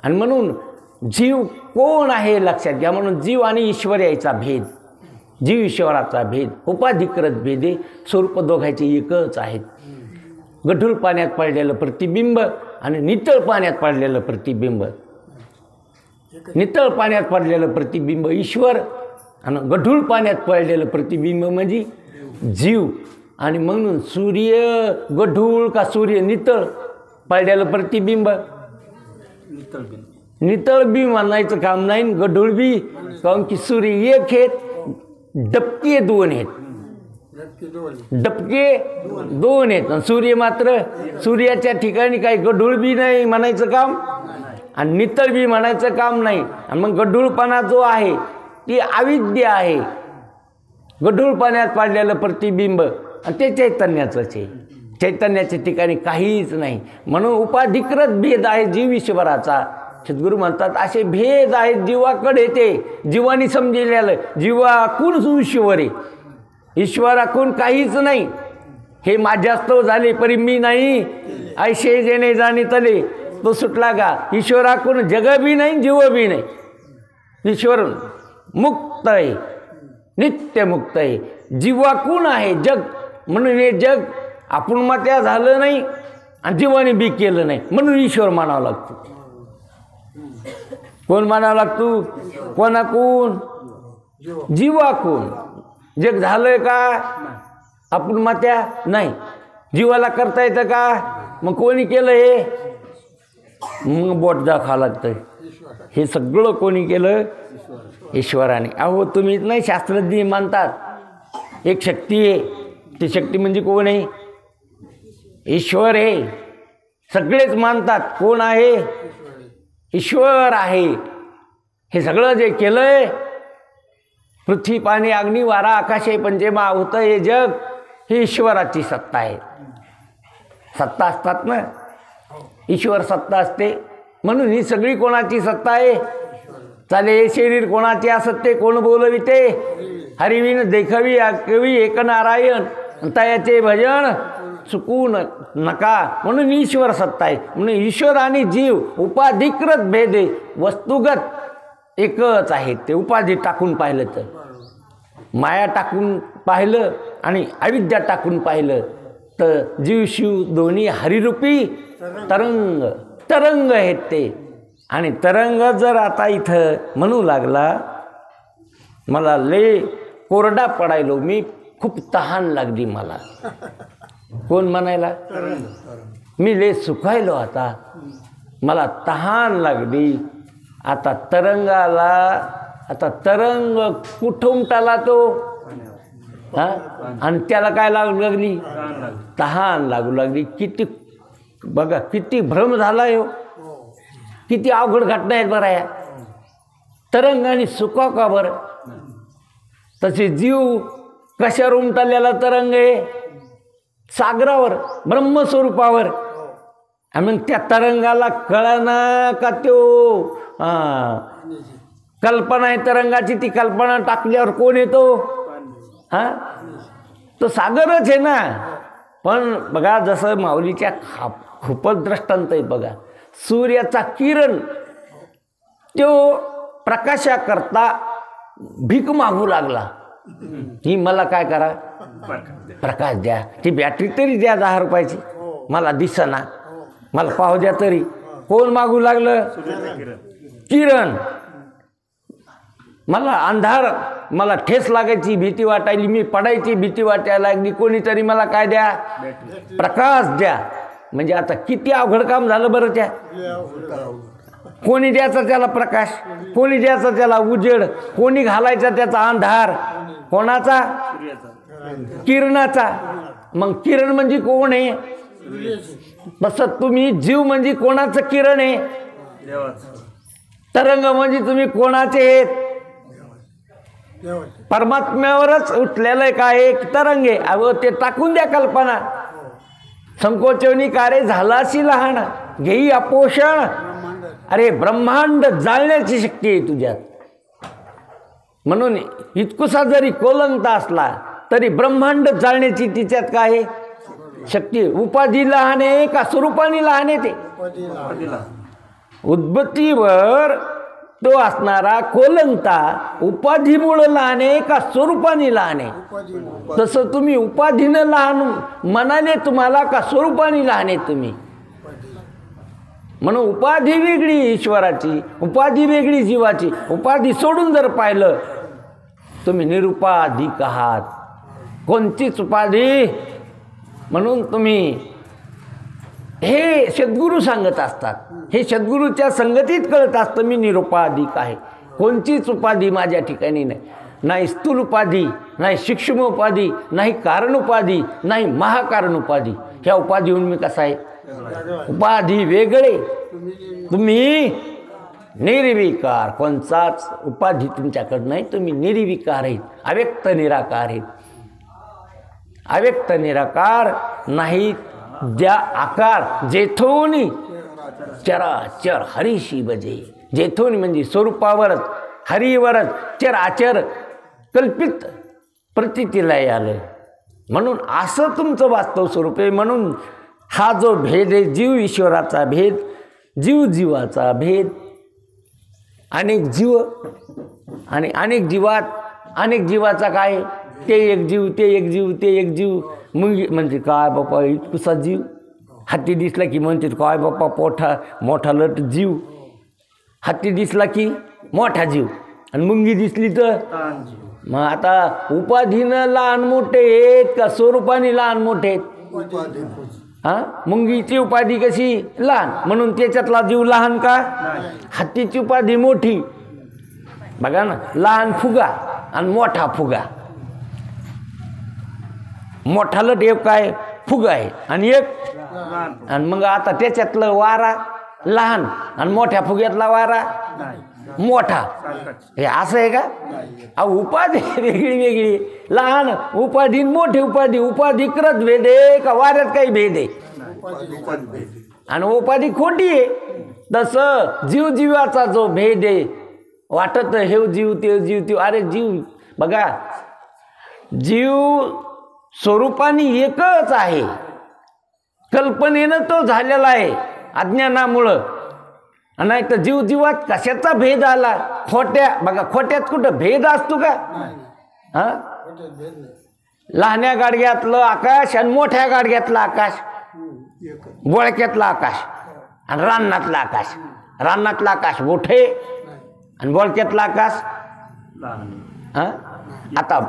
आणि म्हणून जीव कोण आहे लक्षात घ्या. म्हणून जीव आणि ईश्वर याचा भेद, जीव ईश्वराचा भेद उपाधिकृत भेद आहे. स्वरूप दोघांचे एकच आहेत. गढूळ पाण्यात पडलेलं प्रतिबिंब आणि नितळ पाण्यात पडलेलं प्रतिबिंब. नितळ पाण्यात पडलेलं प्रतिबिंब ईश्वर आणि गढूळ पाण्यात पडलेलं प्रतिबिंब म्हणजे जीव. आणि म्हणून सूर्य गढूळ का सूर्य नितळ पडलेलं प्रतिबिंब. नितळ बी म्हणायचं काम नाही, गढूळ बी, कारण की सूर्य एक आहेत, डबके दोन आहेत. डबके दोन आहेत आणि सूर्य मात्र सूर्याच्या ठिकाणी काही गढूळ बी नाही म्हणायचं काम आणि नितळ बी म्हणायचं काम नाही. आणि मग गढूळपणा जो आहे ती अविद्या आहे. गढूळ पाण्यात पाडलेलं प्रतिबिंब आणि ते चैतन्याचंच आहे. चैतन्याच्या ठिकाणी काहीच नाही. म्हणून उपाधिकृत भेद आहे जीव ईश्वराचा. सद्गुरू म्हणतात असे भेद आहेत जीवाकडे, ते जीवानी समजलेलं. जीवाकून ईश्वर आहे, ईश्वराकून काहीच नाही. हे माझ्यास्तव झाले परी मी नाही, ऐशे जेणे जाणे तले तो सुटला का. ईश्वराकून जग बी नाही, जीव बी नाही. ईश्वर मुक्त आहे, नित्य मुक्त आहे. जीवाकून आहे जग, म्हणून हे जग आपण मात्या झालं नाही आणि जीवाने बी केलं नाही, म्हणून ईश्वर मानावं लागतो. कोण मानावं लागतो? कोणाकून? जीवाकून. जग झालंय का आपण मात्या नाही. जीवाला करता येतं का? मग कोणी केलं हे? मग बोट जा खा लागतंय. हे सगळं कोणी केलं? ईश्वराने. अहो तुम्ही नाही शास्त्रज्ञ मानतात एक शक्ती आहे, ती शक्ती म्हणजे कोण आहे? ईश्वर आहे. सगळेच मानतात कोण आहे? ईश्वर आहे. हे सगळं जे केलंय, पृथ्वी पाणी अग्नी वारा आकाश हे पंचमा होतं, हे जग ही ईश्वराची सत्ता आहे. सत्ता असतात ना, ईश्वर सत्ता असते. म्हणून ही सगळी कोणाची सत्ता आहे? चाले हे शरीर कोणाचे असते? कोण बोलविते? हरिविन देखवी कवी एक नारायण तयाचे भजन चुकून नका. म्हणून ईश्वर सत्ता आहे. म्हणून ईश्वर आणि जीव उपाधिकृत भेद आहे, वस्तुगत एकच आहे. ते उपाधी टाकून पाहिलं तर, माया टाकून पाहिलं आणि अविद्या टाकून पाहिलं तर जीव शिव दोन्ही हरिरूपी तरंग तरंग आहेत ते. आणि तरंग जर आता इथं म्हणू लागला, मला लय कोरडा पडायलो मी, खूप तहान लागली मला. कोण म्हणायला? मी लय सुखायलो आता, मला तहान लागली. आता तरंगाला, आता तरंग कुठून टाला तो? हा, आणि त्याला काय लागू लागली? तहान लागू लागली. किती बघा, किती भ्रम झाला हो, किती अवघड घटना आहेत बरं या. तरंग आणि सुका का बरं? तसे जीव कशावर उमटलेला तरंग आहे? सागरावर, ब्रह्मस्वरूपावर. आणि मग त्या तरंगाला कळना का त्यो कल्पना आहे तरंगाची? ती कल्पना टाकल्यावर कोण येतो? हा, तो सागरच आहे ना. पण बघा, जसं माऊलीच्या खूपच दृष्टांत आहे बघा. सूर्याचा किरण तो प्रकाशाकरता भीक मागू लागला की मला काय करा? प्रकाश द्या. ती बॅटरी तरी द्या 10 रुपयाची, मला दिसना, मला पाहू द्या तरी. कोण मागू लागलं? किरण. मला अंधार, मला ठेस लागायची भीती वाटायली, मी पडायची भीती वाटायला लागली, कोणीतरी मला काय द्या? प्रकाश द्या. म्हणजे आता किती अवघड काम झालं बरं. त्या कोणी द्यायचा त्याला प्रकाश, कोणी द्यायचा त्याला उजेड, कोणी घालायचा त्याचा अंधार? कोणाचा? किरणाचा. मग किरण म्हणजे कोण आहे? तसं तुम्ही जीव म्हणजे कोणाचं किरण आहे? तरंग म्हणजे तुम्ही कोणाचे आहेत? परमात्म्यावरच उठलेलं काय एक तरंग आहे. अहो ते टाकून द्या कल्पना. संकोचवणी कार्य झालाशी लहान, घेई अपोषण. अरे ब्रह्मांड जाळण्याची शक्ती आहे तुझ्यात. म्हणून इतकुसा जरी कोलंत असला तरी ब्रह्मांड जाळण्याची तिच्यात काय आहे? शक्ती. उपाधी लहान आहे का स्वरूपाने लहान आहे? ते उद्बत्तीवर तो असणारा कोलंता उपाधीमुळे लहान आहे का स्वरूपाने लहान आहे? तसं तुम्ही उपाधीनं लहान मनाने तुम्हाला का स्वरूपाने लहान आहे तुम्ही? म्हणून उपाधी वेगळी ईश्वराची, उपाधी वेगळी जीवाची. उपाधी सोडून जर पाहिलं तुम्ही निरुपाधिक आहात. कोणतीच उपाधी. म्हणून तुम्ही हे सद्गुरू सांगत असतात, हे सद्गुरूच्या संगतीत कळत असतं मी निरुपाधिक आहे. कोणतीच उपाधी माझ्या ठिकाणी नाही. नाही स्थूल उपाधी, नाही सूक्ष्म उपाधी, नाही कारण उपाधी, नाही महाकारण उपाधी. ह्या उपाधीहून मी कसा आहे? उपाधी वेगळे, तुम्ही निर्विकार. कोणताच उपाधी तुमच्याकडं नाही. तुम्ही निर्विकार आहेत, अव्यक्त निराकार आहेत. अव्यक्त निराकार नाहीत. ज्या आकार जेथून चराचर हरीशी बजे. जेथून म्हणजे स्वरूपावरच, हरीवरच चराचर कल्पित प्रतीतीला आलं. म्हणून असं तुमचं वास्तव स्वरूप आहे. म्हणून हा जो भेद आहे, जीव ईश्वराचा भेद, जीव जीवाचा भेद, अनेक जीव आणि अनेक जीवात अनेक जीवाचा काय? ते एक जीव, ते एक जीव, ते एक जीव. मुंगी म्हणजे काय बापा इतकुसा जीव. हत्ती दिसला की म्हणते काय बापा मोठा लट जीव. हत्ती दिसला की मोठा जीव, आणि मुंगी दिसली तर मग आता उपाधीनं लहान मोठे आहेत का स्वरूपाने लहान मोठे आहेत? हां, मुंगीची उपाधी कशी? लहान, म्हणून त्याच्यातला जीव लहान का? हत्तीची उपाधी मोठी. बघा ना, लहान फुगा आणि मोठा फुगा. मोठा लट एक काय फुगा आहे आणि एक, आणि मग आता त्याच्यातलं वारा लहान आणि मोठ्या फुग्यातला वारा मोठा. हे असं आहे का? उपाधी वेगळी वेगळी. लहान उपाधी, मोठी उपाधी. उपाधिकृत भेद आहे का वाऱ्यात काही भेद आहे? आणि उपाधी खोटी आहे. तसं जीव जीवाचा जो भेद आहे, वाटत हे जीव ते जीव ते. अरे जीव बघा, जीव स्वरूपाने एकच आहे. कल्पनेनं तो झालेला आहे अज्ञानामुळं. नाही तर जीव जीवात कशाचा भेद आला? खोट्या बघा, खोट्यात कुठं भेद असतो का? हा, लहान्या गाडग्यातलं आकाश आणि मोठ्या गाडग्यातलं आकाश, बोळक्यातलं आकाश आणि रानातलं आकाश. रानातलं आकाश मोठे आणि बोळक्यातलं आकाश. हा, आता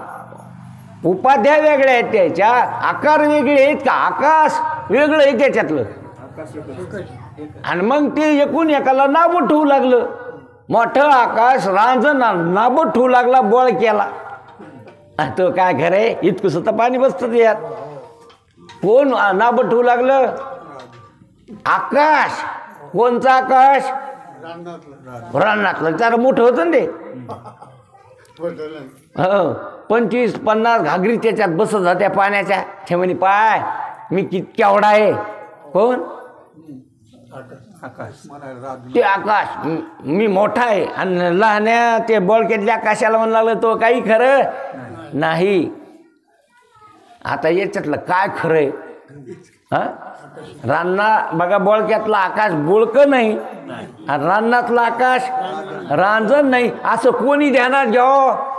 उपाध्या वेगळ्या आहेत, त्याच्या आकार वेगळे आहेत का? आकाश वेगळं आहे त्याच्यातलं. आणि मग ते एकूण एकाला नाबं ठेवू लागलं. मोठं आकाश रांजण नाबं ठेवू लागला बोळक्याला. तो काय खरं आहे? इतकंसं तर पाणी बसतं यात. कोण नाबं ठेवू लागलं? आकाश. कोणचा आकाश? रानातलं. जरा मोठं होतं ना ते. हो, 25-50 घागरी त्याच्यात बसत होत्या पाण्याच्या. ते म्हणे पाय मी केवढा आहे. कोण? ते आकाश मी मोठा आहे. आणि लहान्या ते बोळक्यातल्या आकाशाला म्हणू लागलं तो काही खरं नाही. आता याच्यातलं काय खरं आहे? हा, रान्ना बघा, बोळक्यातलं आकाश बोळकं नाही आणि रानातलं आकाश रांजण नाही. असं कोणी ध्यानात घ्यावं?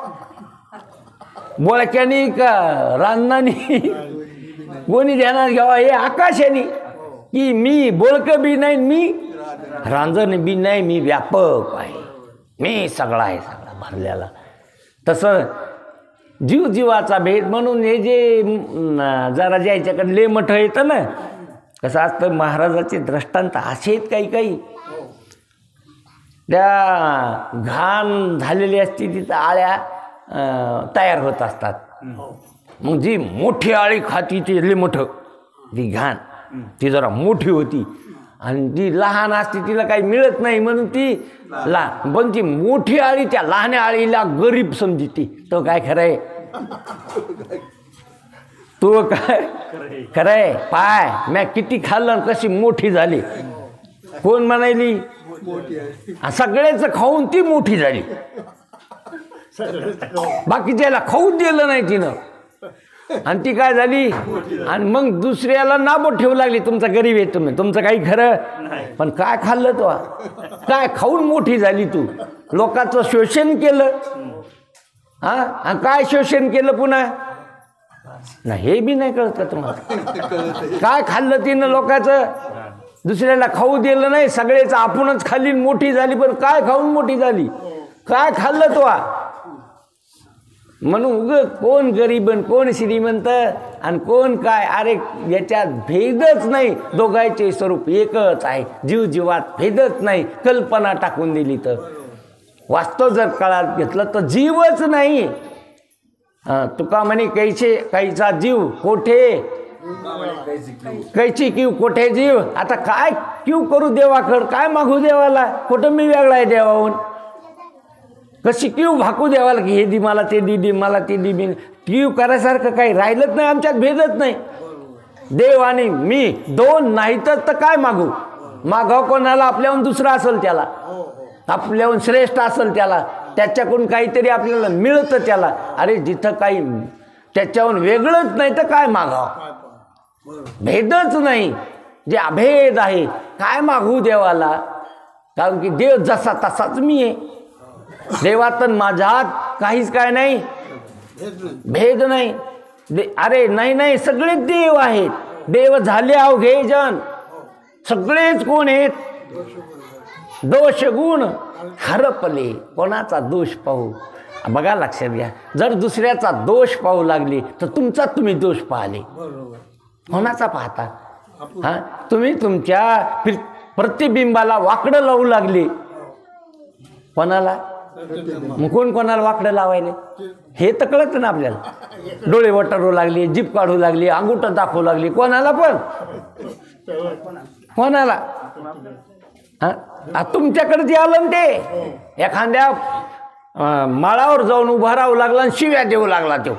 बोळक्यानी का रानानी? कोणी ध्यानात घ्यावं? हे आकाशाने की मी बोळकं बी नाही, मी रांजण बी नाही, मी व्यापक आहे, मी सगळा आहे, सगळा भरलेला. तसं जीव जीवाचा भेद. म्हणून हे जे जरा ज्याच्याकडे ले मठ येतं ना, कसं असतं, महाराजाचे दृष्टांत असे आहेत काही काही. त्या घाण झालेली असते तिथं आळ्या तयार होत असतात. मग जी मोठी आळी खाती ती ले मोठं, ती घाण ती जरा मोठी होती. आणि ती लहान असते, तिला काही मिळत नाही म्हणून ती लहान. पण ती मोठी आळी त्या लहान आळीला गरीब समजते. तो काय खरं आहे? तो काय खरं आहे? पाय मी किती खाल्लं, कशी मोठी झाली. कोण म्हणाली? सगळ्याच खाऊन ती मोठी झाली. बाकीच्याला खाऊच दिलं नाही तिनं. आणि ती काय झाली आणि मग दुसऱ्याला नाबोट ठेवू लागली तुमचा गरीब आहे तुम्ही तुमचं काही खरं पण काय खाल्लं तो काय खाऊन मोठी झाली तू लोकांचं शोषण केलं आणि काय शोषण केलं पुन्हा नाही हे बी नाही कळत का तुम्हाला काय खाल्लं तिनं लोकांचं दुसऱ्याला खाऊ दिलं नाही सगळेच आपणच खाल्ली मोठी झाली पण काय खाऊन मोठी झाली काय खाल्लं तो म्हणून उग कोण गरीब कोण श्रीमंत आणि कोण काय अरे याच्यात भेदच नाही दोघांचे स्वरूप एकच आहे जीव जीवात भेदच नाही कल्पना टाकून दिली तर वास्तव जर काळात घेतलं तर जीवच नाही तुका म्हणे कैचे कैचा जीव कोठे कैची किव कोठे जीव आता काय किव करू देवाकड काय मागू देवाला कुठं मी वेगळा आहे देवाहून कशी किव भाकू देवाला की हे दी मला ते दी मला ते दी मी किव करायसारखं काही राहिलंच नाही आमच्यात भेदत नाही देव आणि मी दोन नाहीतच तर काय मागू मागाव कोणाला आपल्याहून दुसरा असेल त्याला आपल्याहून श्रेष्ठ असेल त्याला त्याच्याकडून काहीतरी आपल्याला मिळतं त्याला अरे जिथं काही त्याच्याहून वेगळंच नाही तर काय मागाव भेदच नाही जे अभेद आहे काय मागू देवाला कारण की देव जसा तसाच मी आहे देवात माझ्यात काहीच काय नाही भेद नाही अरे नाही सगळेच देव आहेत देव झाले अवघे जन सगळेच कोण आहेत दोष गुण हरपले कोणाचा दोष पाहू बघा लक्षात घ्या जर दुसऱ्याचा दोष पाहू लागले तर तुमचा तुम्ही दोष पाहिले कोणाचा पाहता हां तुम्ही तुमच्या प्रतिबिंबाला वाकडं लावू लागले कोणाला मग कोण कोणाला वाकडं लावायले हे तर कळत ना आपल्याला डोळे वटारू लागले जीभ काढू लागली अंगुठं दाखवू लागली कोणाला पण कोणाला तुमच्याकडे जे आलं ते एखाद्या माळावर जाऊन उभा राहू लागला आणि शिव्या देऊ लागला तो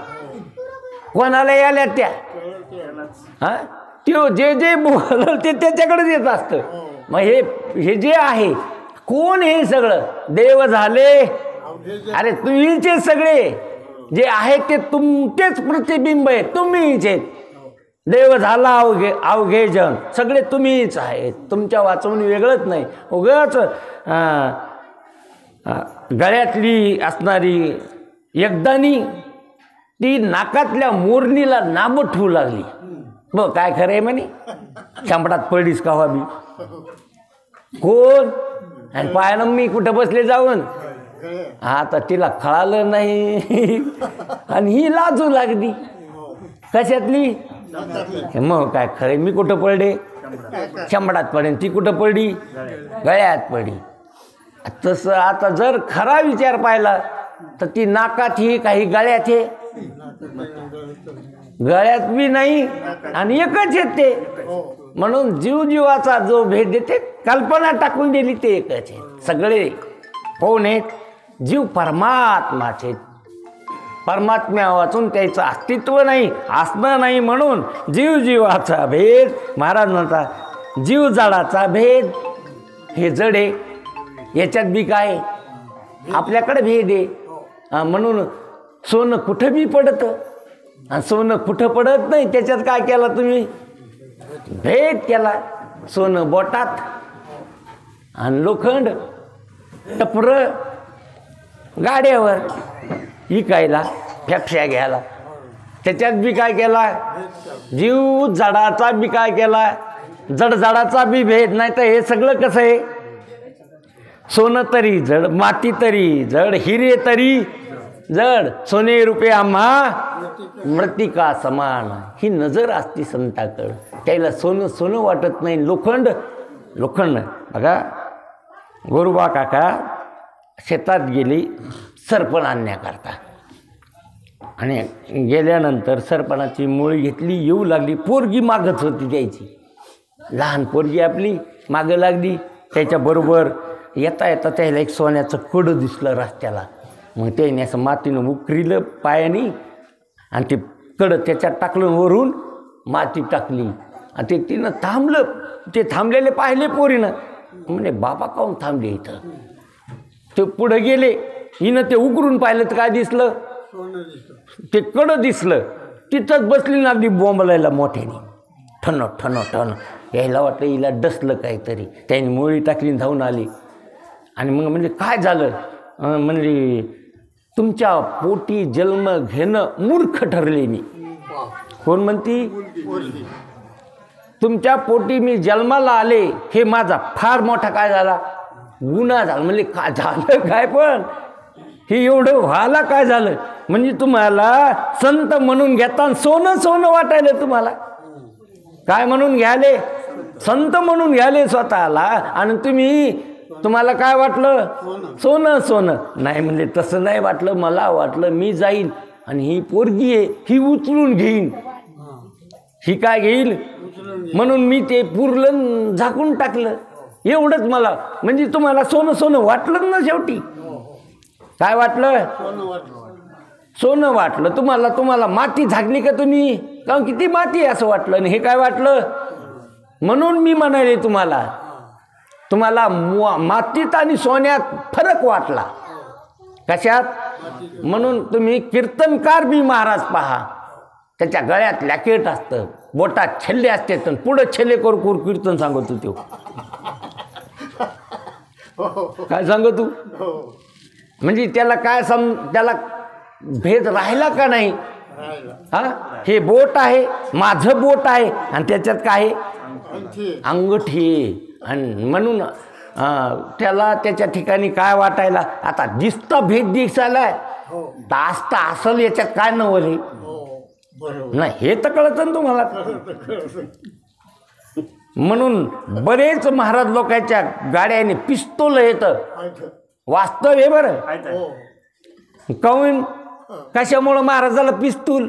कोणाला आल्या त्या त्यो जे बोलल ते त्याच्याकडेच येत असतं मग हे जे आहे कोण हे सगळं देव झाले अरे तुम्हीचे सगळे जे आहे ते तुमचेच प्रतिबिंब आहे तुम्हीच आहेत देव झाला अवघे जन सगळे तुम्हीच आहेत तुमच्या वाचवून वेगळंच नाही उगाच गळ्यातली असणारी एकदानी ती नाकातल्या मोरणीला नाबं ठेवू लागली बघ काय खरं आहे म्हणे शांपडात पडलीस का व्हावी कोण आणि पायानं मी कुठं बसले जाऊन आता तिला कळालं नाही आणि ही लाजू लागली कशातली मग काय खरे मी कुठं पडले शंभरात पडेन ती कुठं पडली गळ्यात पडली तसं आता जर खरा विचार पाहिला तर ती नाकात ही काही गळ्यात आहे गळ्यात बी नाही आणि एकच येते म्हणून जीवाचा जो भेद देते कल्पना टाकून दिली ते एकच आहे सगळे कोण आहेत जीव परमात्माचे परमात्म्या वाचून त्याचं अस्तित्व नाही असणं नाही म्हणून जीवाचा भेद महाराज म्हणतात जीव जाडाचा भेद हे जड आहे याच्यात बी काय आपल्याकडे भेद आहे म्हणून सोनं कुठं बी पडतं आणि सोनं कुठं पडत नाही त्याच्यात काय केलं तुम्ही भेद केला सोनं बोटात आणि लोखंड टपर गाड्यावर विकायला फॅक्शा घ्यायला त्याच्यात बी काय केला जीव जडाचा बी काय केला जडजाडाचा बी भेद नाही तर हे सगळं कसं आहे सोनं तरी जड माती तरी जड हिरे तरी जड सोने रुपये आम्हा मृत्तिका समान ही नजर असती संताकड त्याला सोनं वाटत नाही लोखंड बघा गोरुबा काका शेतात गेली सरपण आणण्याकरता आणि गेल्यानंतर सरपणाची मुळी घेतली येऊ लागली पोरगी मागत होती त्याची लहान पोरगी आपली मागं लागली त्याच्याबरोबर येता त्याला एक सोन्याचं कडं दिसलं रस्त्याला मग त्याने असं मातीनं उकरीलं पायाने आणि ते कडं त्याच्यात टाकलं वरून माती टाकली आणि ते तिनं थांबलं ते थांबलेले पाहिले पोरीनं म्हणजे बाबा काहून थांबले इथं ते पुढं गेले हिनं ते उकरून पाहिलं तर काय दिसलं ते कडं दिसलं तिथंच बसली ना अगदी बोंबलायला मोठ्याने, ठण ठण ठण. यायला वाटलं हिला डसलं काहीतरी. त्याने मोळी टाकली धावून आली. आणि मग म्हणजे काय झालं? म्हणजे तुमच्या पोटी जन्म घेणं मूर्ख ठरले मी. कोण म्हणती? तुमच्या पोटी मी जन्माला आले हे माझा फार मोठा काय झाला गुन्हा झाला. म्हणजे काय झालं काय? पण हे एवढं व्हायला काय झालं? म्हणजे तुम्हाला संत म्हणून घेता सोनं सोनं वाटायला तुम्हाला. काय म्हणून घ्याले? संत म्हणून घ्याले स्वतःला. आणि तुम्हाला काय वाटलं? सोनं सोनं. नाही म्हणजे तसं नाही वाटलं. मला वाटलं मी जाईन आणि ही पोरगी आहे ही उचलून घेईन. ही काय घेईल म्हणून मी ते पुरलं झाकून टाकलं. एवढंच मला. म्हणजे तुम्हाला सोनं सोनं वाटलं ना शेवटी. काय वाटलं? सोनं वाटलं तुम्हाला. तुम्हाला माती झाकली का तुम्ही? कारण किती माती आहे असं वाटलं. आणि हे काय वाटलं? म्हणून मी म्हणाले तुम्हाला मातीत आणि सोन्यात फरक वाटला. कशात? म्हणून तुम्ही कीर्तनकार बी महाराज पहा, त्याच्या गळ्यात लॅकेट असतं, बोटात छल्ले असते, तर पुढं छल्ले करू कीर्तन सांगत तू. काय सांगत तू? म्हणजे त्याला काय त्याला भेद राहिला का नाही? हा, हे बोट आहे, माझं बोट आहे, आणि त्याच्यात काय अंगठी. आणि म्हणून त्याला त्याच्या ठिकाणी काय वाटायला? आता दिसता भेद दिसायला तासता असल याच्यात काय नवले नाही, हे तर कळत ना तुम्हाला. म्हणून बरेच महाराज लोकांच्या गाड्याने पिस्तूल येतं. वास्तव आहे बरं. काऊन? कशामुळं महाराजाला पिस्तूल?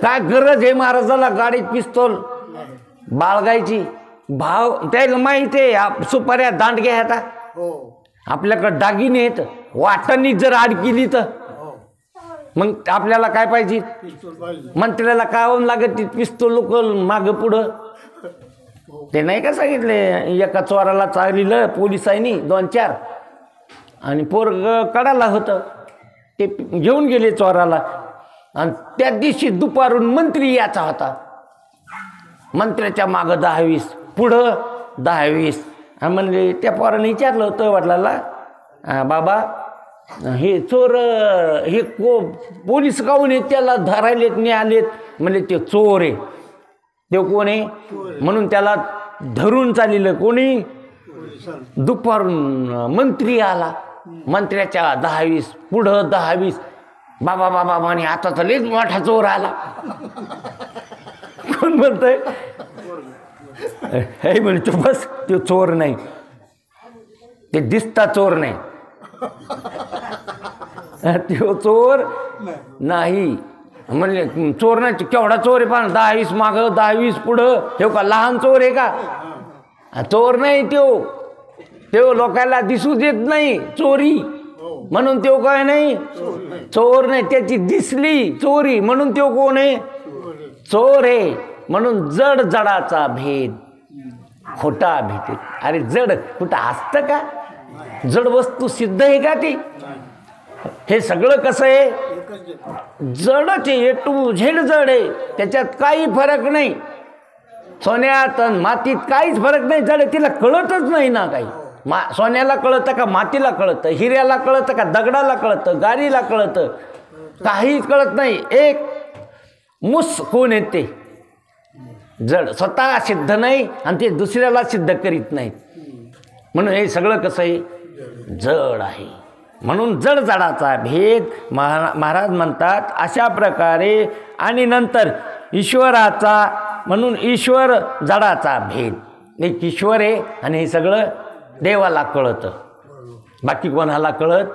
काय गरज आहे महाराजाला गाडीत पिस्तूल बाळगायची? भाव त्याला माहिती आहे सुपाऱ्या दांडग्या आता आपल्याकडे दागिने आहेत. वाटांनी जर आड केली तर मग आपल्याला काय पाहिजे? मंत्र्याला काय लागत ती पिस्तूल लोक मागं पुढं. ते नाही का सांगितले एका चोराला चाललं पोलिसांनी 2-4 आणि पोरग कडाला होतं. ते घेऊन गेले चोराला. आणि त्या दिवशी दुपारून मंत्री याचा होता. मंत्र्याच्या मागं 10-20 पुढं 10-20. म्हणले त्या पोराने विचारलं होतं वडिलाला, बाबा हे चोर हे पोलीस काहून आहेत त्याला धरायलेत न्यालेत? म्हणले ते चोर आहे. ते कोण आहे? म्हणून त्याला धरून चाललेलं कोणी? दुपारून मंत्री आला. मंत्र्याच्या 10-20 पुढं 10-20. बाबा बाबा म्हणे आता तर लयच मोठा चोर आला. कोण म्हणतंय? हे म्हणतो बस तो चोर नाही, ते दिसता चोर नाही. तो चोर नाही म्हणले. चोर नाही केवढा चोर आहे पण 10-20 मागं 10-20 पुढं. हे का लहान चोर आहे का? चोर नाही तो लोकांना दिसू देत नाही चोरी म्हणून तो काय नाही चोर नाही. त्याची दिसली चोरी म्हणून तो कोण आहे? चोर आहे. म्हणून जड जडाचा भेद खोटा भेद. अरे जड कुठं असतं का? जड वस्तू सिद्ध आहे का ती? हे सगळं कसं आहे? जडच आहे. ए टू झेड जड आहे. त्याच्यात काही फरक नाही. सोन्यात मातीत काहीच फरक नाही. जड तिला कळतच नाही ना काही. सोन्याला कळतं का मातीला कळतं? हिऱ्याला कळतं का दगडाला कळतं? गारीला कळतं? काहीच कळत नाही. एक मुस कोण आहेत ते जड, स्वतः सिद्ध नाही आणि ते दुसऱ्याला सिद्ध करीत नाहीत. म्हणून हे सगळं कसं आहे? जड आहे. म्हणून जड जडाचा भेद महाराज म्हणतात अशा प्रकारे. आणि नंतर ईश्वराचा म्हणून ईश्वर जडाचा भेद. एक ईश्वर आहे आणि हे सगळं देवाला कळतं, बाकी कोणाला कळत?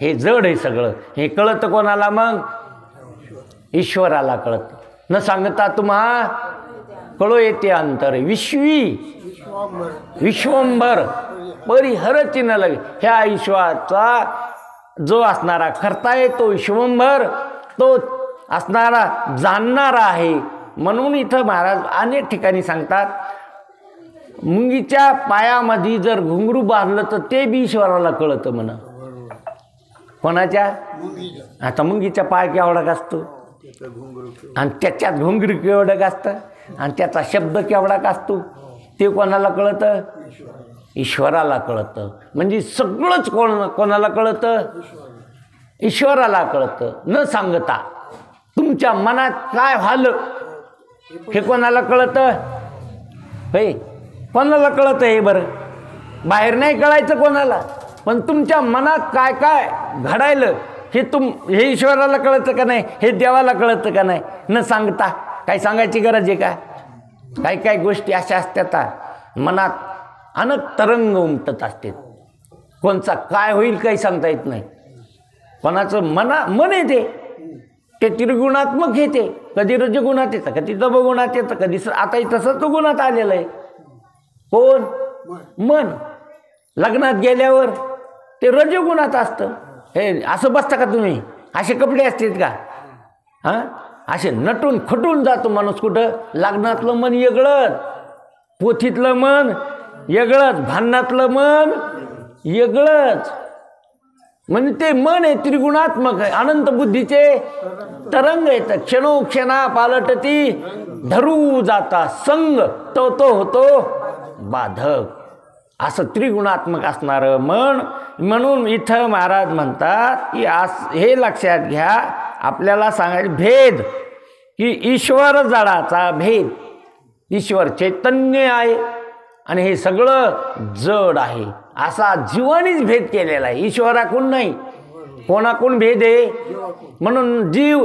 हे जड आहे सगळं. हे कळतं कोणाला? मग ईश्वराला कळतं. न सांगता तुम्हा कळो येते अंतर विश्वंभर परिहर चिन्ह लगे. ह्या ईश्वराचा जो असणारा करता आहे तो विश्वंभर, तो असणारा जाणणारा आहे. म्हणून इथं महाराज अनेक ठिकाणी सांगतात मुंगीच्या पायामध्ये जर घुंगरू बांधलं तर ते बी ईश्वराला कळतं म्हणा. कोणाच्या? आता मुंगीचा पाय केवढा असतो आणि त्याच्यात घुंगरू केवढं असतं आणि त्याचा शब्द केवढा असतो ते कोणाला कळतं? ईश्वराला कळतं. म्हणजे सगळंच कोणाला कळतं? ईश्वराला कळतं. न सांगता तुमच्या मनात काय झालं हे कोणाला कळतं? हे कोणाला कळतं? हे बरं बाहेर नाही कळायचं कोणाला, पण तुमच्या मनात काय काय घडायलं हे ईश्वराला कळतं का नाही? हे देवाला कळतं का नाही? न सांगता काय सांगायची गरज आहे का? काही काही गोष्टी अशा असतात मनात अनेक तरंग उमटत असते. कोणचा काय होईल काही सांगता येत नाही. कोणाचं मन येते ते त्रिगुणात्मक येते, कधी रजगुणात येतं, कधी तमगुणात येतं, कधी आता तसं तो गुणात आलेलं आहे. कोण? मन. लग्नात गेल्यावर ते रजगुणात असतं. हे असं बसता का तुम्ही? असे कपडे असतात का? हां, असे नटून खटून जातो माणूस. कुठं? लग्नातलं मन वेगळंच, पोथीतलं मन वेगळंच, भांडणातलं मन वेगळंच. म्हणजे ते मन आहे त्रिगुणात्मक आहे. अनंत बुद्धीचे तरंग येतात. क्षणोक्षणा पालटती धरू जाता संग तो तो होतो बाधक. असं त्रिगुणात्मक असणारं मन. म्हणून इथं महाराज म्हणतात की हे लक्षात घ्या, आपल्याला सांगायचं भेद की ईश्वर जडाचा भेद. ईश्वर चैतन्य आहे आणि हे सगळं जड आहे असा जीवानीच भेद केलेला आहे. ईश्वराकडून नाही. कोणाकडून भेद आहे? म्हणून जीव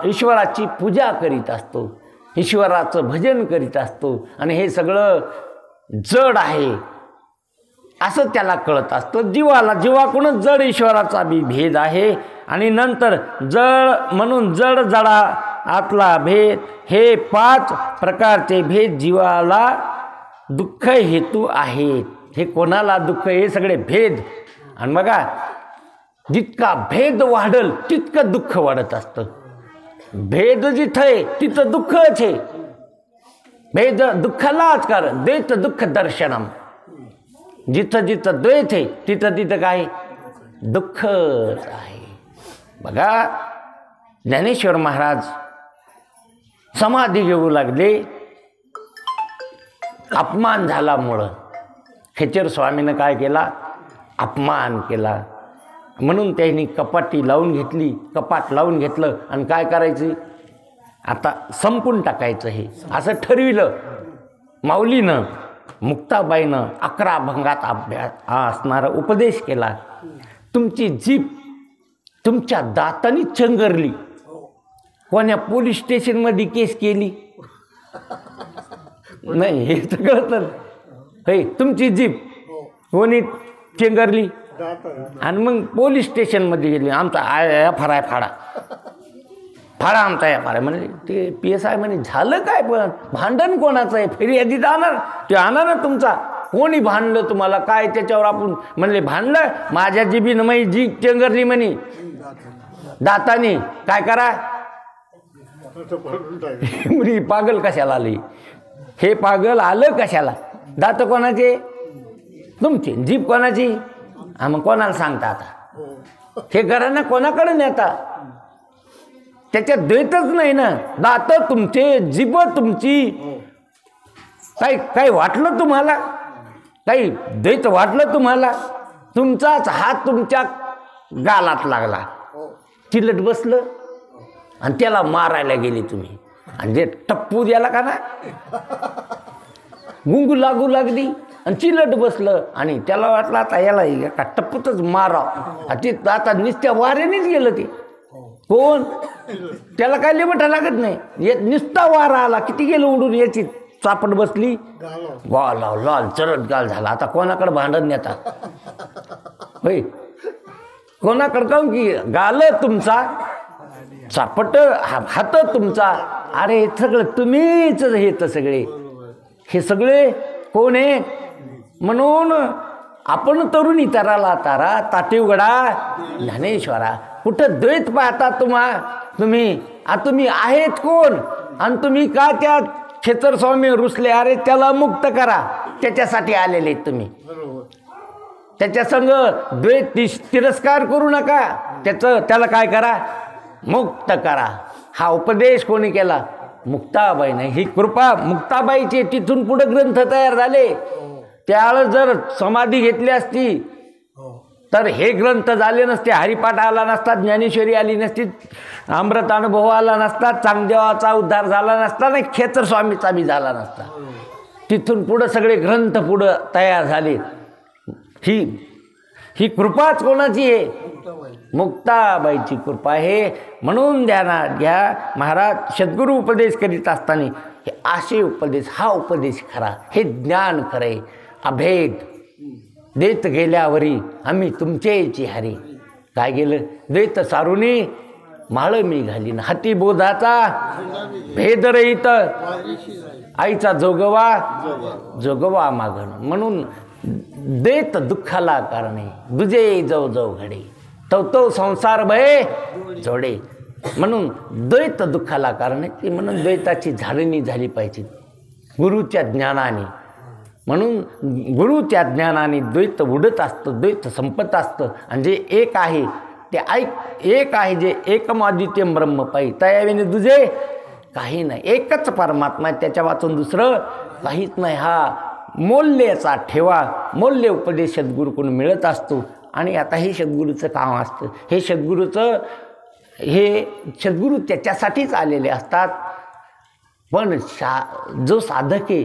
ईश्वराची पूजा करीत असतो, ईश्वराचं भजन करीत असतो आणि हे सगळं जड आहे असं त्याला कळत असतं. जीवाकडूनच जड ईश्वराचा बी भेद आहे. आणि नंतर जड म्हणून जड जडा आतला भेद, हे 5 प्रकारचे भेद जीवाला दुःख हेतू आहेत. हे कोणाला दुःख? हे सगळे भेद. आणि बघा जितका भेद वाढल तितकं दुःख वाढत असतं. भेद जिथं आहे तिथं दुःखच आहे. भेद दुःखालाच कारण. द्वैत दुःख दर्शनम. जिथं जिथं द्वैत आहे तिथं तिथं काय? दुःखच आहे. बघा ज्ञानेश्वर महाराज समाधी घेऊ लागले. अपमान झाल्यामुळं खेचर स्वामीनं काय केला? अपमान केला. म्हणून त्यांनी कपाटी लावून घेतली, कपाट लावून घेतलं आणि काय करायचं? आता संपून टाकायचं हे असं ठरविलं. माऊलीनं, मुक्ताबाईनं 11 भंगात अभ्यास असणारा उपदेश केला. तुमची जीभ तुमच्या दातांनी चंगरली. कोण्या पोलीस स्टेशनमध्ये केस केली नाही हे सगळं तर हे तुमची जीभ कोणी चेंगरली आणि मग पोलीस स्टेशनमध्ये गेली. आमचा FR आहे, फाडा आमचा FR आहे. म्हणजे ते PSI म्हणे झालं काय? पण भांडण कोणाचं आहे? फिर्यादी जाणार ते आणा ना तुमचा. कोणी भांडलं तुम्हाला काय? त्याच्यावर आपण म्हणले भांडलं माझ्या जीबीनं माझी जीभ चेंगरली म्हणे दाताने. काय करा? मुली पागल कशाला आली? हे पागल आलं कशाला? दात कोणाचे? तुमची. जीभ कोणाची? मग कोणाला सांगता आता? हे घरांना कोणाकडे नेता? त्याच्यात द्वैतच नाही ना. दात तुमचे, जीभ तुमची. काही वाटलं तुम्हाला? काही द्वैत वाटलं तुम्हाला? तुमचाच हात तुमच्या गालात लागला, चिलट बसलं आणि त्याला मारायला गेले तुम्ही. आणि जे टप्पू द्याला का ना, गुंगू लागू लागली आणि चिलट बसलं आणि त्याला वाटलं आता याला का टप्पूतच माराव. ते आता नुसत्या वाऱ्यानेच गेलं. ते कोण? त्याला काय लिमटा लागत नाही. नुसता वारा आला किती गेलं उडून, याची चापट बसली, गाल लाल चरट गाल झाला. आता कोणाकडे भांडण नेतात? होय, कोणाकडे? काऊन की गाल तुमचा, चापट हात तुमचा. अरे सगळं तुम्हीच हे तर सगळे हे सगळे कोण आहे? म्हणून आपण तरुणी तराला तारा ताटीवगडा ज्ञानेश्वरा. कुठं द्वैत पाहता तुम्ही आहेत कोण? आणि तुम्ही का त्या खेचर स्वामी रुसले? अरे त्याला मुक्त करा, त्याच्यासाठी आलेले तुम्ही. त्याच्या संग द्वेष तिरस्कार करू नका, त्याला काय करा, मुक्त करा. हा उपदेश कोणी केला? मुक्ताबाईने. ही कृपा मुक्ताबाईची. तिथून पुढे ग्रंथ तयार झाले. त्यावेळेस जर समाधी घेतली असती तर हे ग्रंथ झाले नसते, हरिपाठ आला नसता, ज्ञानेश्वरी आली नसती, अमृत अनुभव आला नसता, चांगदेवाचा उद्धार झाला नसता, नाही खेतर स्वामीचा बी झाला नसता. तिथून पुढं सगळे ग्रंथ पुढं तयार झाले. ही कृपाच कोणाची आहे? मुक्ताबाईची कृपा आहे. म्हणून ध्यानात घ्या, महाराज सद्गुरू उपदेश करीत असताना हे असे उपदेश, हा उपदेश खरा, हे ज्ञान खरे, अभेद देत गेल्यावरी आम्ही तुमचेची हरी. काय गेलं? देत सारुनी माळ मी घालीन, हाती बोधाचा भेद रहित, आईचा जोगवा मागण. म्हणून देत दुःखाला कारणे, दुजे जाऊ जाऊ घडे, तो संसार भय जोडे. म्हणून द्वैत दुःखाला कारणे, ती म्हणून द्वैताची झाडणी झाली पाहिजे गुरुच्या ज्ञानाने. म्हणून गुरुच्या ज्ञानाने द्वैत उडत असतं, द्वैत संपत असतं. आणि जे एक आहे ते एक आहे, जे एकमादित्यम ब्रह्म पाहिजे, तयावेने दुजे काही नाही, एकच परमात्मा आहे, त्याच्या वाचून दुसरं काहीच नाही. हा मौल्याचा ठेवा, मौल्य उपदेश सद्गुरूकडून मिळत असतो. आणि आता हे सद्गुरूचं काम असतं. हे सद्गुरू त्याच्यासाठीच आलेले असतात. पण जो साधक आहे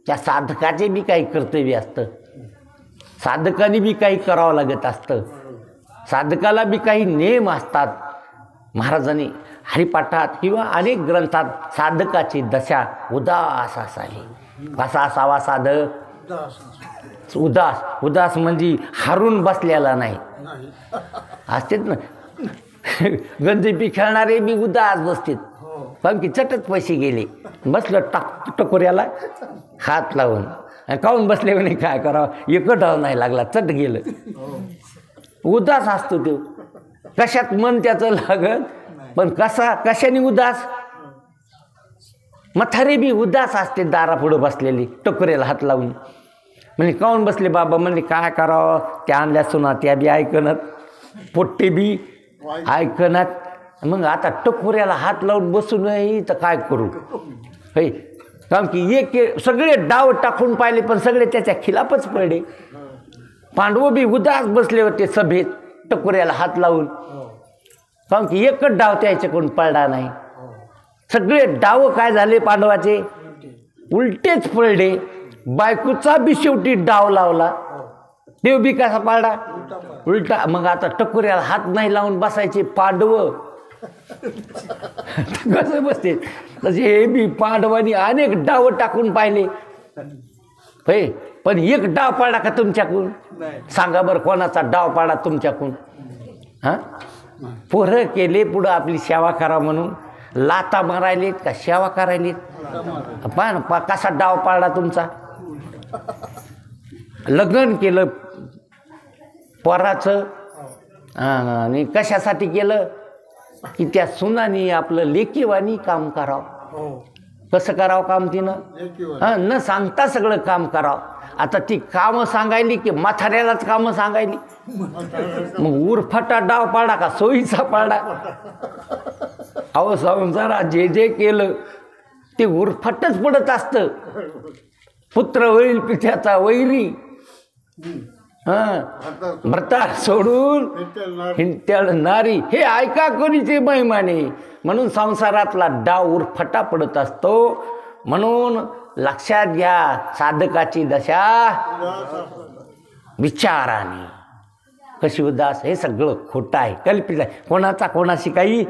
त्या साधकाचे बी काही कर्तव्य असतं, साधकाने बी काही करावं लागत असतं, साधकाला बी काही नियम असतात. महाराजांनी हरिपाठात किंवा अनेक ग्रंथात साधकाची दशा उदास असावी. कसा असावा साधक? उदास म्हणजे हारून बसलेला नाही. असतेच ना गंजपी खेळणारे बी उदास बसतात, कारण की चटच पैसे गेले, बसलं टकोऱ्याला हात लावून, काहून बसले म्हणे काय करावं, एक डाव नाही लागला, चट गेलं. उदास असतो तो. कशात मन त्याचं लागत, पण कशाने उदास? म्हातारे बी उदास असते, दारापुढं बसलेली टकोऱ्याला हात लावून. म्हणजे काहून बसले बाबा? म्हणजे काय करावं, त्या आणल्या सुना त्या बी ऐकनात, पोट्टे बी ऐकनात. मग आता टकोऱ्याला हात लावून बसू नये तर काय करू? हे कारण की सगळे डाव टाकून पाहिले, पण सगळे त्याच्या खिलाफच पडले. पांडव बी उदास बसले होते सभेत टकोऱ्याला हात लावून, कारण की एकच डाव त्याच्याकडून पडला नाही. सगळे डाव काय झाले पांडवाचे? उलटेच पडले. बायकोचा बी शेवटी डाव लावला, देव बी कसा पाडला? उलटा. मग आता टकोऱ्याला हात नाही लावून बसायचे पांडव, कसं बसते? तसे हे बी पांडवांनी अनेक डाव टाकून पाहिले, होय, पण एक डाव पाडला का तुमच्याकडून? सांगा बरं, कोणाचा डाव पाडा तुमच्याकडून? हां, पोरं केले पुढं आपली सेवा करा म्हणून, लाता मारायलेत का सेवा करायलेत? पण कसा डाव पाडला तुमचा? लग्न केलं पोराचं, आणि कशासाठी केलं? की त्या सुनानी आपलं लेकीवानी काम करावं. कसं करावं काम तिनं? न सांगता सगळं काम करावं. आता ती कामं सांगायली की म्हाताऱ्यालाच कामं सांगायली? मग उरफाटा डाव पाडा का सोयीचा पाडा? अहो संसारात जे जे केलं ते उरफाटच पडत असतं. पुत्र होईल पित्याचा वैरी, भ्रता सोडून हिंट्याळ नारी, हे ऐका कोणीचे महिमाने. म्हणून संसारातला डाव उरफटा पडत असतो. म्हणून लक्षात घ्या, साधकाची दशा विचाराने. कशी उदास? हे सगळं खोटं आहे, कल्पित आहे. कोणाचा कोणाशी काही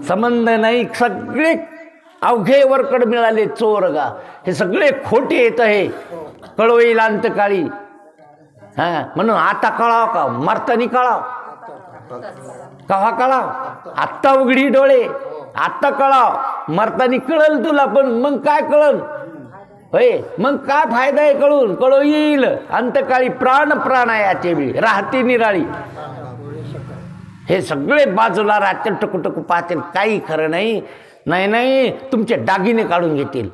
संबंध नाही. सगळे अवघे वरकड मिळाले चोरगा, हे सगळे खोटे येत आहे. कळवईल अंतकाळी. हां, म्हणून आता कळाव का? मरतानी कळाव. कव्हा कळाव? आत्ता उघडी डोळे, आत्ता कळाव. मरतानी कळल तुला, पण मग काय कळल? होय, मग काय फायदा आहे कळून? कळो येईल अंतकाळी. प्राणायाचे बी राहते निराळी. हे सगळे बाजूला राहतील, टकू पाहतील, काही खरं नाही. नाही, तुमचे दागिने काढून घेतील,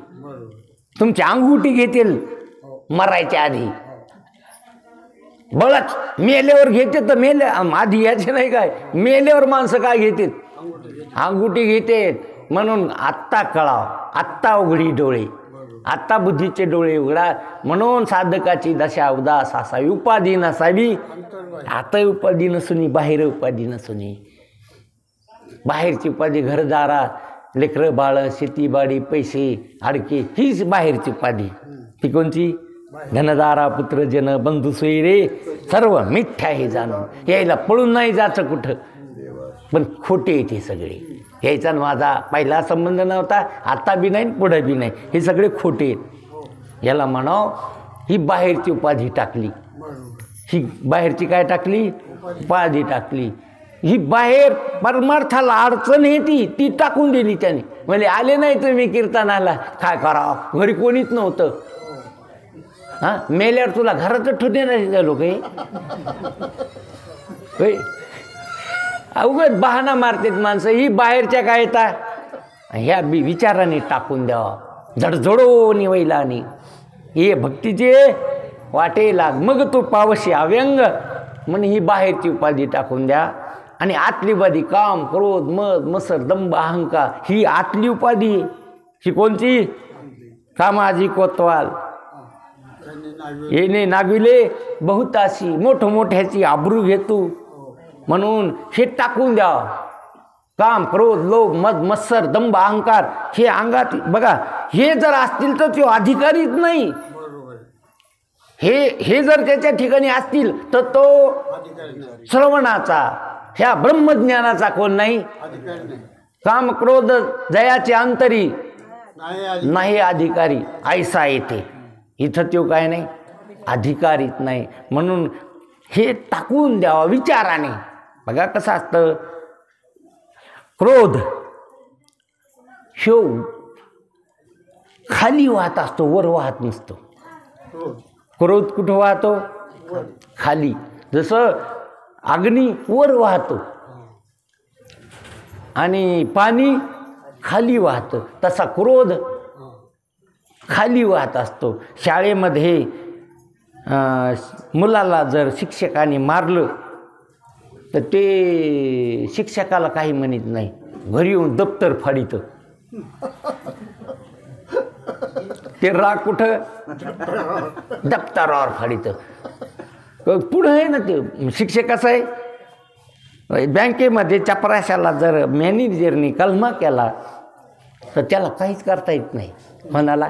तुमची अंगुठी घेतील मरायच्या आधी. बळच मेल्यावर घेते तर मेले आधी याचे नाही काय, मेल्यावर माणसं काय घेतात, अंगुठी घेतात. म्हणून आत्ता कळाव, आत्ता उघडी डोळे, आत्ता बुद्धीचे डोळे उघडा. म्हणून साधकाची दशा उदास असावी, उपाधी नसावी. आता उपाधी नसुनी, बाहेर उपाधी नसुनी. बाहेरची उपाधी घरदारा, लेकरं बाळ, शेतीबाडी, पैसे, आडके, हीच बाहेरची उपाधी. ती कोणची? धनदारा पुत्र जन बंधू सोयरे सर्व मिथ्या हे जाणून. यायला पळून नाही जायचं कुठं, पण खोटे येते सगळे. यायचा माझा पहिला संबंध नव्हता, आता बी नाही पुढे बी नाही, हे सगळे खोटे आहेत. याला म्हणाव ही बाहेरची उपाधी टाकली, ही बाहेरची काय टाकली? उपाधी टाकली. ही बाहेर परमार्थाला अडचण येते ती टाकून दिली त्याने. म्हणजे आले नाही तुम्ही कीर्तनाला, काय करावं, घरी कोणीच नव्हतं. हां, मेल्यावर तुला घरातच ठेवते नाही लोक. हे अवघड बहाणा मारतात माणसं. ही बाहेरच्या काय येतात, ह्या विचाराने टाकून द्यावा, झडझडो निवैला. आणि हे भक्तीचे वाटे लाग, मग तू पावशी अव्यंग. म्हणे ही बाहेरची उपाधी टाकून द्या. आणि आतली उपाधी काम, क्रोध, मद, मत्सर, दंभ, अहंकार, ही आतली उपाधी. ही कोणची? कामाजी कोतवाल येणे नागविले बहुताशी, मोठमोठ्याची आबरू घेतू. म्हणून हे टाकून द्या. काम, क्रोध, लोभ, मद, मत्सर, दंभ, अहंकार हे अंगात बघा. हे जर असतील तर तो अधिकारीच नाही. हे जर त्याच्या ठिकाणी असतील तर तो श्रवणाचा, ह्या ब्रह्मज्ञानाचा कोण नाही. काम, क्रोध, जयाचे अंतरी नाही अधिकारी, ऐसा येते. इथं तो काय नाही, अधिकारीच नाही. म्हणून हे टाकून द्यावं विचाराने. बघा कसं असतं, क्रोध ह्यो खाली वाहत असतो, वर वाहत नसतो. क्रोध कुठं वाहतो? खाली. जसं अग्नी वर वाहतो आणि पाणी खाली वाहतं, तसा क्रोध खाली वाहत असतो. शाळेमध्ये मुलाला जर शिक्षकाने मारलं तर ते शिक्षकाला काही म्हणत नाही, घरी येऊन दप्तर फाडितं. ते राग कुठं? दप्तरावर फाडितं. पुढं आहे ना ते शिक्षक. कसं आहे, बँकेमध्ये चपराशाला जर मॅनेजरने कलमा केला तर त्याला काहीच करता येत नाही. म्हणाला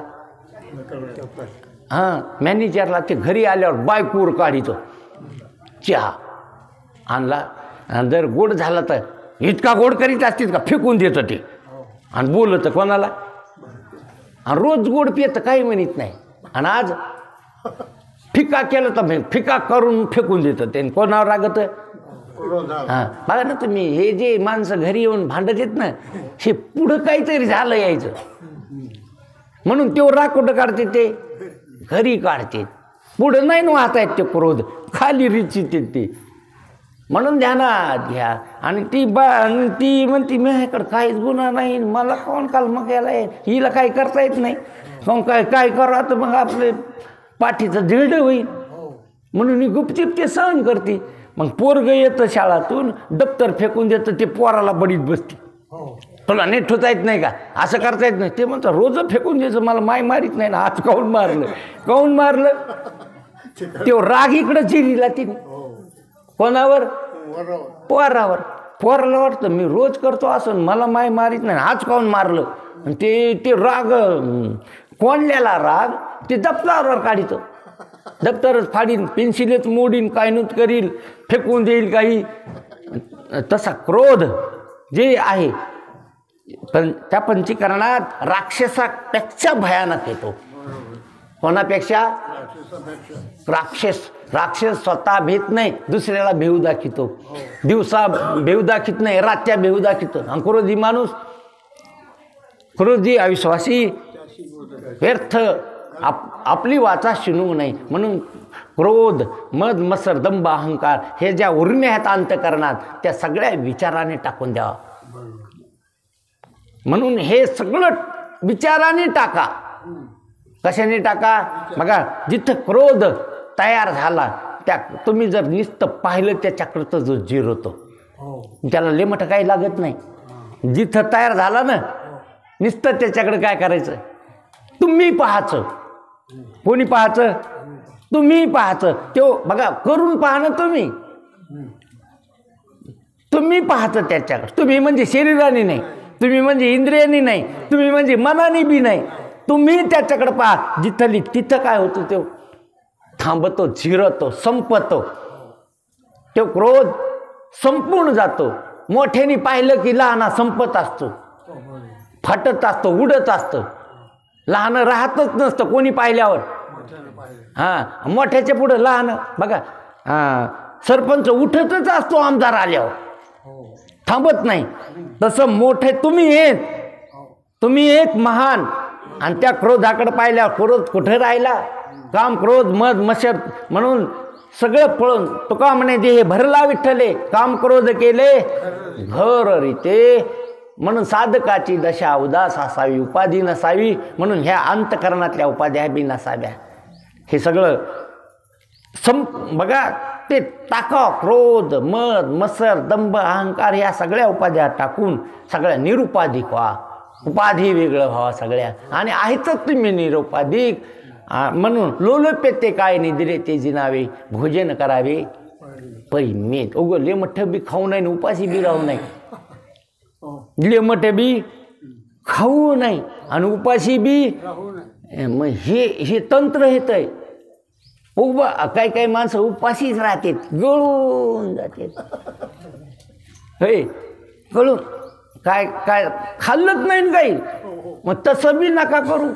हां, मॅनेजरला ते घरी आल्यावर बायकूर काढितो. चहा आणला आणि जर गोड झाला तर इतका गोड करीत असतील का, फेकून देतं ते. आणि बोलतं कोणाला, आणि रोज गोड पियतं, काही म्हणत नाही. आणि आज फिका केलं तर फिका करून फेकून देतं ते. कोणावर रागतं? हां, बघा ना तुम्ही, हे जे माणसं घरी येऊन भांडत येत ना, हे पुढं काहीतरी झालं यायचं म्हणून ते राग कुठं काढते? ते घरी काढते. पुढं नाही वाहता येत ते क्रोध, खाली रिचित ते. म्हणून ध्यानात घ्या. आणि ती ती म्हणती माझ्याकडं काहीच गुन्हा नाही, मला कोण कालमा केलाय, हिला काही करता येत नाही, कोण काय करा तर मग आपले पाठीचं झेडं होईल म्हणून ही गुपचिप ते सहन करते. मग पोरग येतं शाळातून, दप्तर फेकून देतं, ते पोराला बडीत बसते. तुला नीट ठेवता येत नाही का, असं करता येत नाही. ते म्हणतं रोज फेकून द्यायचं, मला माय मारीत नाही ना, आज काऊन मारलं, काऊन मारलं? ते राग इकडं चिरीला तिने कोणावर? पोरावर. पोराला वाटतं मी रोज करतो असं, मला माय मारीत नाही, आज काऊन मारलं. ते राग, कोणल्याला राग ते दप्तरावर काढितं. दप्तरच फाडीन, पेन्सिलच मोडीन, काय नूत करील, फेकून देईल काही. तसा क्रोध जे आहे, पण त्या पंचीकरणात राक्षसापेक्षा भयानक येतो. कोणापेक्षा? राक्षस स्वतः भेट नाही, दुसऱ्याला भेऊ दाखवतो. दिवसा भेऊ दाखवत नाही, रात्या भेऊ दाखवतो. आणि क्रोधी माणूस, क्रोधी अविश्वासी, व्यर्थ, आपली वाचा शिनू नाही. म्हणून क्रोध, मद, मत्सर, दंभ, अहंकार हे ज्या उर्म्या आहेत अंतकरणात, त्या सगळ्या विचाराने टाकून द्यावा. म्हणून हे सगळं विचाराने टाका. कशाने टाका? बघा, जिथं क्रोध तयार झाला त्या तुम्ही जर नुसतं पाहिलं त्याच्याकडं तर जो जिरवतो, त्याला लय मोठं काही लागत नाही. जिथं तयार झाला ना नुसतं त्याच्याकडे काय करायचं, तुम्ही पाहायचं. कोणी पाहायचं? तुम्ही पाहायचं. तो बघा करून पहा ना तुम्ही पाहायचं त्याच्याकडे. तुम्ही म्हणजे शरीराने नाही, तुम्ही म्हणजे इंद्रियाने नाही, तुम्ही म्हणजे मनाने बी नाही, तुम्ही त्याच्याकडे पहा. जिथली तिथं काय होतं, तो थांबतो, झिरतो, संपतो. तो क्रोध संपून जातो. मोठ्याने पाहिलं की लहाना संपत असतो, फाटत असतो, उडत असतं. लहान राहतच नसतं कोणी पाहिल्यावर. हां, मोठ्याच्या पुढं लहान बघा. सरपंच उठतच असतो आमदार आल्यावर, थांबत नाही. तसं मोठे तुम्ही एक महान. आणि त्या क्रोधाकडे पाहिल्यावर क्रोध कुठे राहिला? काम, क्रोध, मद, मत्सर म्हणून सगळं पळून तुका म्हणे देह भरला विठ्ठले, काम क्रोध केले घर रीते. म्हणून साधकाची दशा उदास असावी, उपाधी नसावी. म्हणून ह्या अंतकरणातल्या उपाध्या बी नसाव्या. हे सगळं बघा, ते टाका. क्रोध, मद, मत्सर, दंभ, अहंकार ह्या सगळ्या उपाध्या टाकून सगळ्या निरुपाधिक व्हा. उपाधी वेगळं व्हावा सगळ्या. आणि आहेतच तुम्ही निरुपाधिक. म्हणून लोलुपे ते काय निद्रे ते जिनावे, भोजन करावे परिमेत. उगं ले मोठं बी खाऊ नाही, उपाशी बी राहू नाही. ले मोठे बी खाऊ नाही आणि उपाशी बी. मग हे तंत्र हेत आहे. उभा काही माणसं उपाशीच राहतात, गळून जातात. हे गळून काय खाल्लंच नाही काही. मग तसं बी नका करू.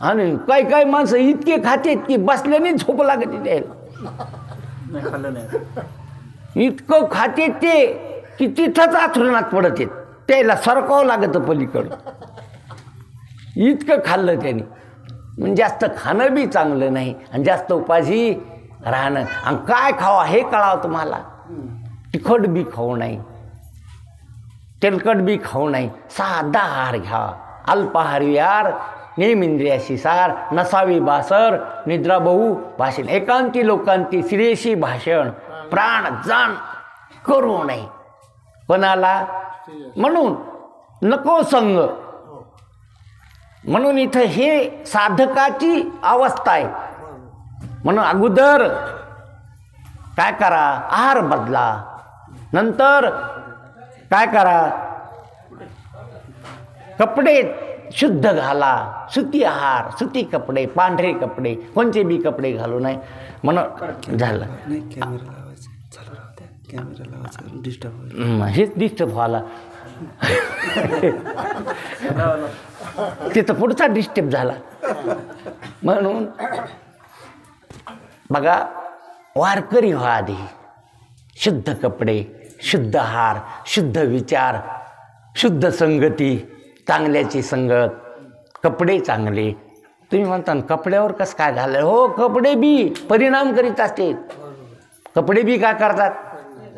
आणि काही माणसं इतके खातात की बसल्याने झोप लागते त्याला. इतकं खाते ते की तिथंच आथरुणात पडत येत, त्याला सरकावं लागतं पलीकडं. इतकं खाल्लं त्याने. म्हणजे जास्त खाणं बी चांगलं नाही आणि जास्त उपाशी राहणं. आणि काय खावा हे कळावं तुम्हाला. तिखट बी खाऊ नाही, तेलकट बी खाऊ नाही. साधा आहार घ्या. अल्पाहार विहार, नेमिंद्रियाशी सार, नसावी बासर, निद्रा बहु भाषण. एकांती लोकांती श्रेयशी भाषण, प्राण जाण करू नये कोणाला. म्हणून नको संग. म्हणून इथं हे साधकाची अवस्था आहे. म्हणून अगोदर काय करा, आहार बदला. नंतर काय करा, कपडे शुद्ध घाला. सुती आहार, सुती कपडे, पांढरे कपडे, कोणते बी कपडे घालू नये. म्हणून झालं. हेच डिस्टर्ब व्हायला. तिथं पुढचा डिस्टर्ब झाला. म्हणून बघा, वारकरी व्हा आधी. शुद्ध कपडे, शुद्ध आहार, शुद्ध विचार, शुद्ध संगती, चांगल्याची संगत, कपडे चांगले. तुम्ही म्हणता कपड्यावर कसं काय घाललं? हो, कपडे बी परिणाम करीत असते. कपडे बी काय करतात?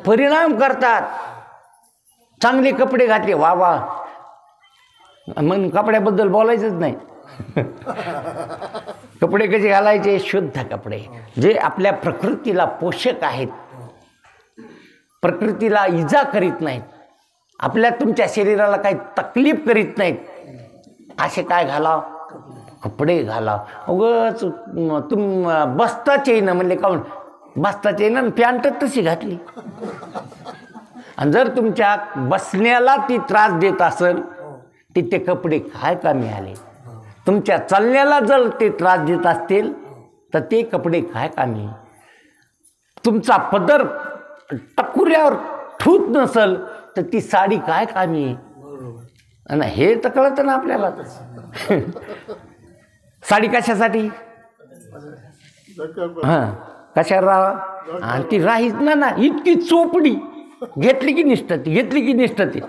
परिणाम करतात. चांगले कपडे घातले वा वा, मग कपड्याबद्दल बोलायचंच नाही. कपडे कसे घालायचे? शुद्ध कपडे, जे आपल्या प्रकृतीला पोषक आहेत, प्रकृतीला इजा करीत नाहीत, आपल्या तुमच्या शरीराला काही तकलीफ करीत नाहीत, असे काय घाला? कपडे घाला. उगाच बसताच येईना म्हणले काऊन? बसताच येईना, पॅन्ट तशी घातली. आणि जर तुमच्या बसण्याला ती त्रास देत असेल तर ते कपडे काय कामी आले? तुमच्या चालण्याला जर ते त्रास देत असतील तर ते कपडे काय कामी? तुमचा पदर टकुऱ्यावर ठूत नसेल तर ती साडी काय कामी? आणि हे तर कळतं ना आपल्याला. साडी कशासाठी? हां, कशावर राहा? आणि ती राहीच ना इतकी चोपडी, घेतली की निष्ठती, घेतली की निष्ठती.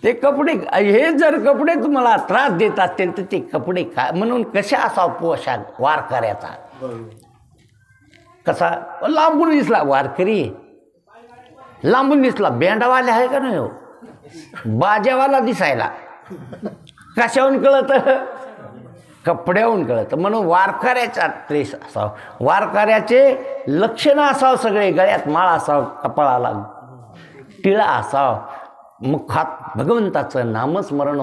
ते कपडे, हे जर कपडे तुम्हाला त्रास देत असतील तर ते कपडे काय? म्हणून कशा असा पोशाख वारकऱ्याचा? कसा? लांबून दिसला वारकरी, लांबून दिसला. बँडवाले आहे का नाही हो, बाजावाला दिसायला. कशाहून कळत? कपड्याहून कळतं. म्हणून वारकऱ्याचा ट्रेस असावं, वारकऱ्याचे लक्षणं असावं सगळे. गळ्यात माळ असावं, कपाळाला टिळा असावं, मुखात भगवंताचं नामस्मरण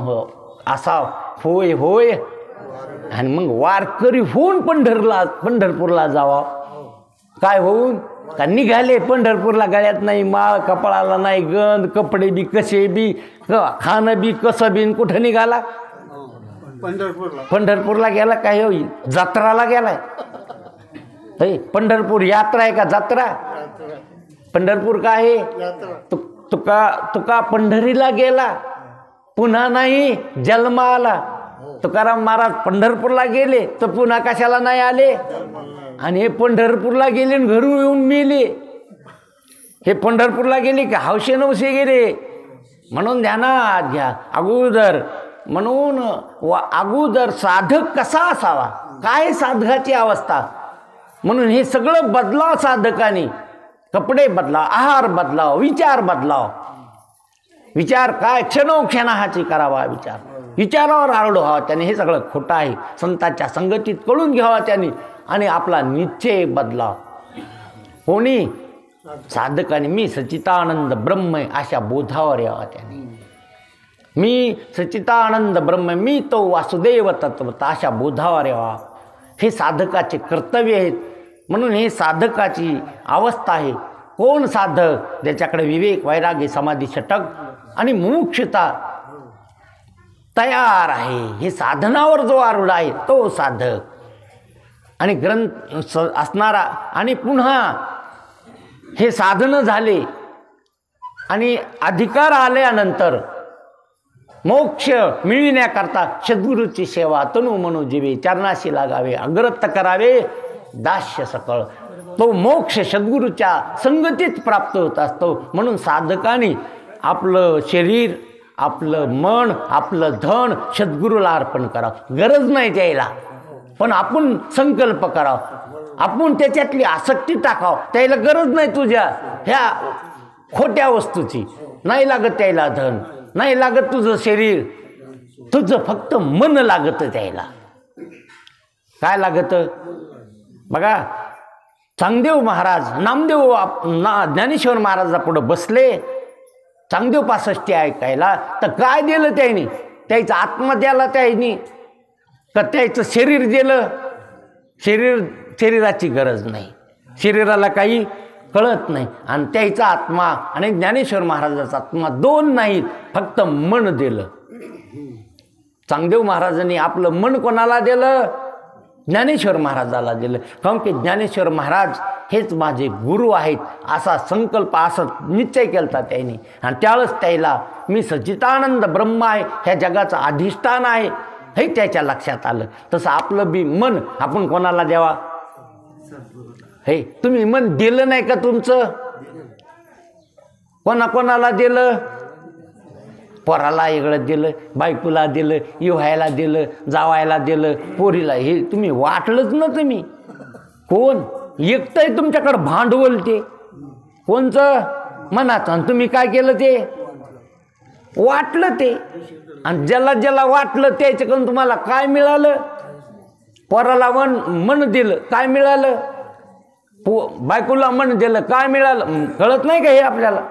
असावं. होय होय. आणि मग वारकरी होऊन पंढरपूरला जावा. काय होऊन? का निघाले पंढरपूरला, गळ्यात नाही माळ, कपाळाला नाही गंध, कपडे बी कसे बी, खाणं बी कसं बी. कुठं निघाला? पंढरपूरला गेला. काय होईल? जत्राला गेलाय. पंढरपूर यात्रा आहे का जत्रा? पंढरपूर काय आहे? तुका पंढरीला गेला, पुन्हा नाही जन्म आला. तुकाराम महाराज पंढरपूरला गेले तर पुन्हा कशाला नाही आले? आणि हे पंढरपूरला गेले आणि घरून येऊन मेले. हे पंढरपूरला गेले की हौशे नवशे गेले. म्हणून ध्यानात घ्या अगोदर. म्हणून अगोदर साधक कसा असावा, काय साधकाची अवस्था. म्हणून हे सगळं बदलाव साधकाने. कपडे बदलाव, आहार बदलाव, विचार बदलाव. विचार काय? क्षणोक्षणाची करावा विचार. विचारावर आरडो व्हावा त्याने. हे सगळं खोटं आहे. संतांच्या संगतीत कळून घ्यावा त्याने आणि आपला निश्चय बदलाव. कोणी? साधकाने. मी सच्चिदानंद ब्रह्म अशा बोधावर यावा त्याने. मी सच्चिदानंद ब्रह्म, मी तो वासुदेव तत्व, अशा बोधावर यावा. हे साधकाचे कर्तव्य आहेत. म्हणून हे साधकाची अवस्था आहे. कोण साधक? ज्याच्याकडे विवेक, वैराग्य, समाधी, षटक आणि मुमुक्षुता तयार आहे. हे साधनावर जो आरूढ आहे तो साधक. आणि ग्रंथ असणारा. आणि पुन्हा हे साधनं झाले आणि अधिकार आल्यानंतर मोक्ष मिळविण्याकरता सद्गुरूची सेवा तनु मनो जीवे, चरणाशी लागावे, अग्रत करावे दास्य सकळ. तो मोक्ष सद्गुरूच्या संगतीत प्राप्त होत असतो. म्हणून साधकाने आपलं शरीर, आपलं मन, आपलं धन सद्गुरूला अर्पण करावं. गरज नाही द्यायला, पण आपण संकल्प करावा. आपण त्याच्यातली आसक्ती टाकावं. त्याला गरज नाही तुझ्या ह्या खोट्या वस्तूची. नाही लागत त्याला धन, नाही लागत तुझं शरीर, तुझं फक्त मन लागतं त्याला. काय लागतं बघा. चांगदेव महाराज, नामदेव ज्ञानेश्वर महाराजा पुढं बसले. चांगदेव 65 ऐकायला. तर काय दिलं त्याने? त्याचं आत्मा द्याला त्याने का त्याचं शरीर दिलं? शरीराची गरज नाही. शरीराला काही कळत नाही. आणि त्याचा आत्मा आणि ज्ञानेश्वर महाराजाचा आत्मा दोन नाहीत, फक्त मन दिलं. चांगदेव महाराजांनी आपलं मन कोणाला दिलं? ज्ञानेश्वर महाराजाला दिलं. कारण की ज्ञानेश्वर महाराज हेच माझे गुरु आहेत असा संकल्प, असा निश्चय केला त्यांनी. आणि त्यावेळेस त्याला मी सच्चिदानंद ब्रह्म आहे, ह्या जगाचं अधिष्ठान आहे हे त्याच्या लक्षात आलं. तसं आपलं बी मन आपण कोणाला द्यावा? हे तुम्ही मन दिलं नाही का तुमचं? कोणाला दिलं? पोराला वेगळं दिलं, बायकोला दिलं, युहायला दिलं, जावायला दिलं, पोरीला. हे तुम्ही वाटलंच ना. तुम्ही कोण? एकटंय तुमच्याकडं भांडवल. ते कोणचं? मनाचं. आणि तुम्ही काय केलं? ते वाटलं ते. आणि ज्याला वाटलं त्याच्याकडून तुम्हाला काय मिळालं? पोराला मन दिलं, काय मिळालं? बायकोला मन दिलं, काय मिळालं? कळत नाही का हे आपल्याला?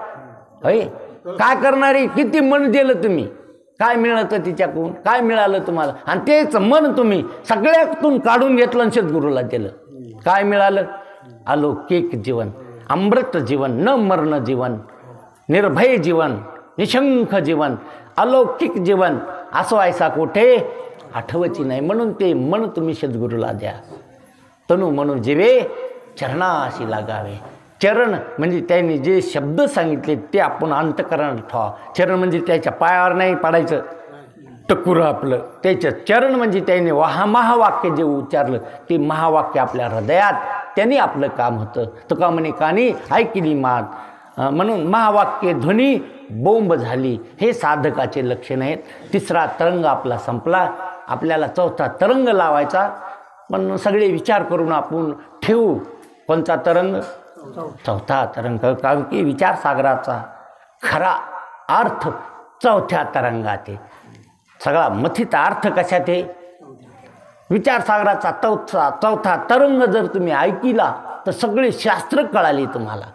हे काय करणारी? किती मन दिलं तुम्ही, काय मिळतं तिच्याकडून? काय मिळालं तुम्हाला? आणि तेच मन तुम्ही सगळ्यातून काढून घेतलं आणि सद्गुरूला दिलं. काय मिळालं? अलौकिक जीवन, अमृत जीवन, न मरण जीवन, निर्भय जीवन, निशंक जीवन, अलौकिक जीवन. असं व्हायचा कुठे? आठवची नाही. म्हणून ते मन तुम्ही सद्गुरूला द्या. तनु मनो जीवे, चरणाशी लागावे. चरण म्हणजे त्यांनी जे शब्द सांगितले ते आपण अंतःकरणात ठेवा. चरण म्हणजे त्याच्या पायावर नाही पडायचं टकुरं आपलं. त्याचं चरण म्हणजे त्याने महावाक्य जे उच्चारलं ते महावाक्य आपल्या हृदयात, त्यांनी आपलं काम होतं. तुका म्हणे कानी ऐकली मात. म्हणून महावाक्य ध्वनी बोंब झाली. हे साधकाचे लक्षण आहेत. तिसरा तरंग आपला संपला. आपल्याला चौथा तरंग लावायचा. पण सगळे विचार करून आपण ठेवू. कोणता तरंग? चौथा तरंग. कारण की विचारसागराचा खरा अर्थ चौथ्या तरंगात आहे. सगळा मथित अर्थ कशात आहे? विचारसागराचा चौथा तरंग जर तुम्ही ऐकिला तर सगळे शास्त्र कळाली तुम्हाला,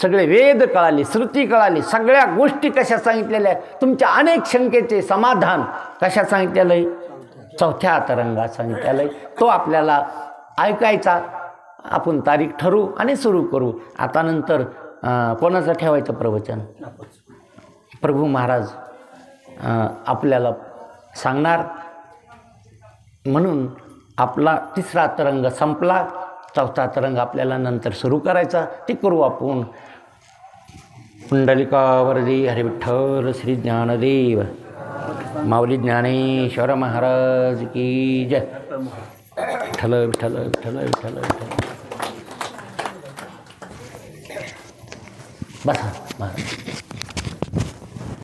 सगळे वेद कळाले, श्रुती कळाली, सगळ्या गोष्टी कशा सांगितलेल्या आहेत, तुमच्या अनेक शंकेचे समाधान कशा सांगितलेलं आहे, चौथ्या तरंगात सांगितलेलं आहे. तो आपल्याला ऐकायचा. आपण तारीख ठरवू आणि सुरू करू. आता नंतर कोणाचं ठेवायचं प्रवचन? प्रभू महाराज आपल्याला सांगणार. म्हणून आपला तिसरा तरंग संपला, चौथा तरंग आपल्याला नंतर सुरू करायचा. ते करू आपण. पुंडलिकावरदी हरी विठ्ठल श्री ज्ञानदेव माऊली ज्ञानेश्वर महाराज की जय. विठ्ठल विठ्ठल विठ्ठल विठ्ठल विठ्ठल. बसा महाराज.